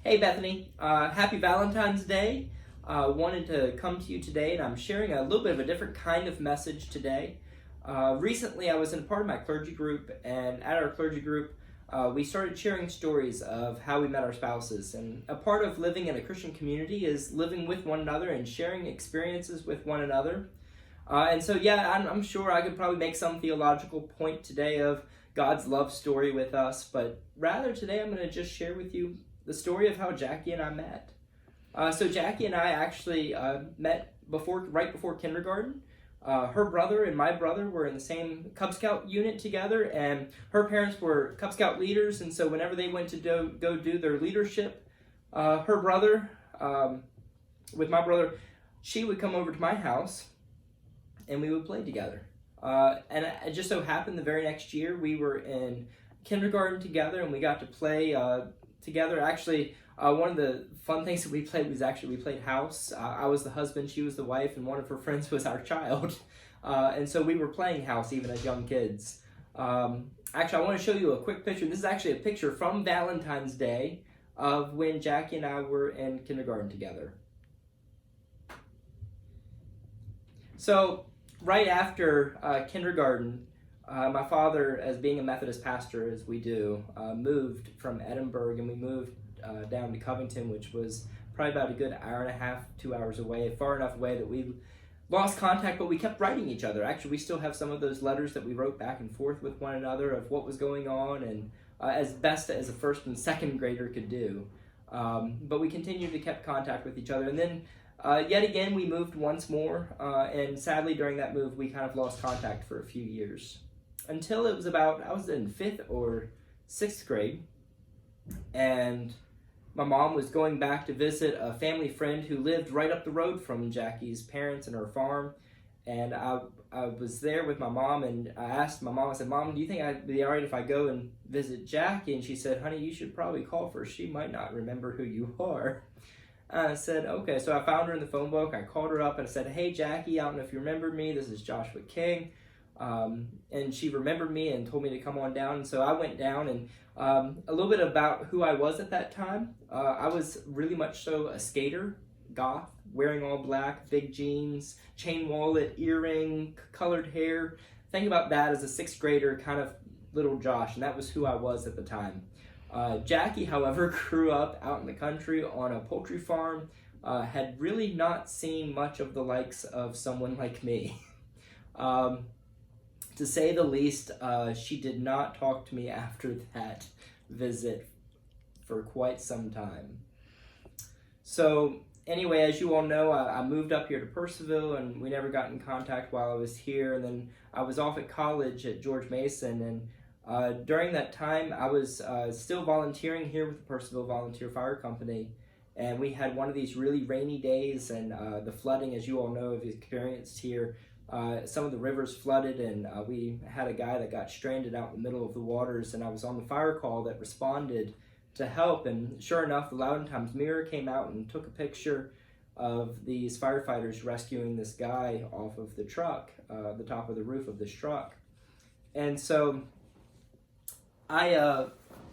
Hey Bethany, happy Valentine's Day. Wanted to come to you today, and I'm sharing a little bit of a different kind of message today. Recently I was in part of my clergy group, and at our clergy group we started sharing stories of how we met our spouses. And a part of living in a Christian community is living with one another and sharing experiences with one another. And so I'm sure I could probably make some theological point today of God's love story with us, but rather today I'm going to just share with you the story of how Jackie and I met. So Jackie and I actually met right before kindergarten. Her brother and my brother were in the same Cub Scout unit together, and her parents were Cub Scout leaders, and so whenever they went to go do their leadership, her brother, with my brother, she would come over to my house, and we would play together. And it just so happened the very next year we were in kindergarten together, and we got to play together. Actually, one of the fun things that we played was we played house. I was the husband, she was the wife, and one of her friends was our child. And so we were playing house even as young kids. Actually, I want to show you a quick picture. This is actually a picture from Valentine's Day of when Jackie and I were in kindergarten together. So right after kindergarten, my father, as being a Methodist pastor, as we do, moved from Edinburgh, and we moved down to Covington, which was probably about a good hour and a half, 2 hours away, far enough away that we lost contact, but we kept writing each other. Actually, we still have some of those letters that we wrote back and forth with one another of what was going on, and as best as a first and second grader could do. But we continued to keep contact with each other, and then yet again we moved once more, and sadly during that move we kind of lost contact for a few years. Until it was about, I was in 5th or 6th grade, and my mom was going back to visit a family friend who lived right up the road from Jackie's parents and her farm. And I was there with my mom, and I asked my mom, I said, "Mom, do you think I'd be all right if I go and visit Jackie?" And she said, "Honey, you should probably call her. She might not remember who you are." I said, "Okay." So I found her in the phone book. I called her up and I said, "Hey, Jackie, I don't know if you remember me. This is Joshua King." And she remembered me and told me to come on down. And so I went down, and a little bit about who I was at that time. I was really much so a skater, goth, wearing all black, big jeans, chain wallet, earring, colored hair. Think about that as a 6th grader, kind of little Josh, and that was who I was at the time. Jackie, however, grew up out in the country on a poultry farm, had really not seen much of the likes of someone like me. To say the least, she did not talk to me after that visit for quite some time. So anyway, as you all know, I moved up here to Purcellville, and we never got in contact while I was here. And then I was off at college at George Mason, and during that time I was still volunteering here with the Purcellville Volunteer Fire Company. And we had one of these really rainy days, and the flooding, as you all know, have experienced here. Some of the rivers flooded, and we had a guy that got stranded out in the middle of the waters, and I was on the fire call that responded to help. And sure enough, the Loudoun Times Mirror came out and took a picture of these firefighters rescuing this guy off of the truck, the top of the roof of this truck. And so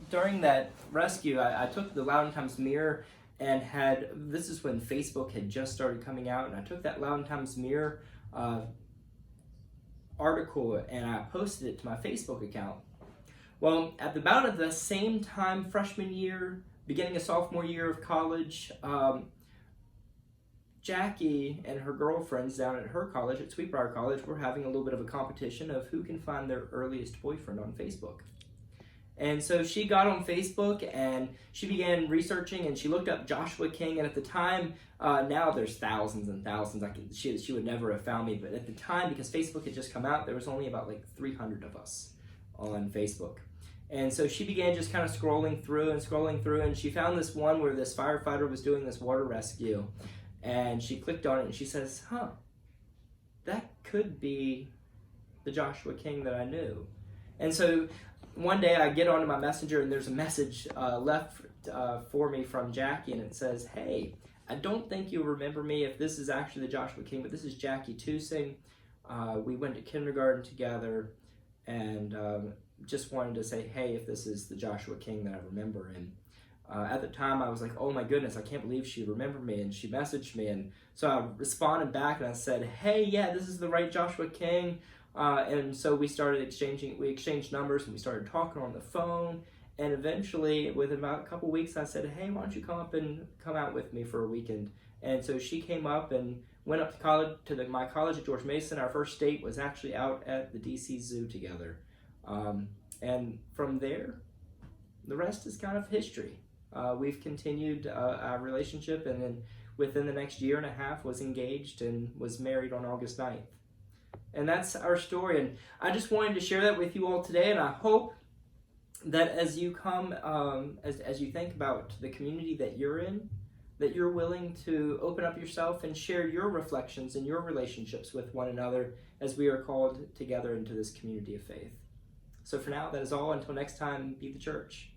during that rescue, I took the Loudoun Times Mirror and this is when Facebook had just started coming out, and I took that Loudoun Times Mirror article and I posted it to my Facebook account. Well, at about the same time, freshman year, beginning of sophomore year of college, Jackie and her girlfriends down at her college, at Sweetbriar College, were having a little bit of a competition of who can find their earliest boyfriend on Facebook. And so she got on Facebook and she began researching, and she looked up Joshua King. And at the time, now there's thousands and thousands. She would never have found me, but at the time, because Facebook had just come out, there was only about 300 of us on Facebook. And so she began just kind of scrolling through, and she found this one where this firefighter was doing this water rescue. And she clicked on it and she says, that could be the Joshua King that I knew. And so one day I get onto my messenger, and there's a message left for me from Jackie, and it says, "Hey, I don't think you'll remember me if this is actually the Joshua King, but this is Jackie Tusing. We went to kindergarten together, and just wanted to say, hey, if this is the Joshua King that I remember." And At the time, I was like, oh my goodness, I can't believe she remembered me, and she messaged me. And so I responded back and I said, hey, yeah, this is the right Joshua King. And so we exchanged numbers, and we started talking on the phone. And eventually, within about a couple weeks, I said, hey, why don't you come out with me for a weekend? And so she came up and went up to college, my college at George Mason. Our first date was actually out at the DC Zoo together. And from there, the rest is kind of history. We've continued our relationship, and then within the next year and a half was engaged and was married on August 9th. And that's our story. And I just wanted to share that with you all today, and I hope that as you come, as you think about the community that you're in, that you're willing to open up yourself and share your reflections and your relationships with one another as we are called together into this community of faith. So for now, that is all. Until next time, be the church.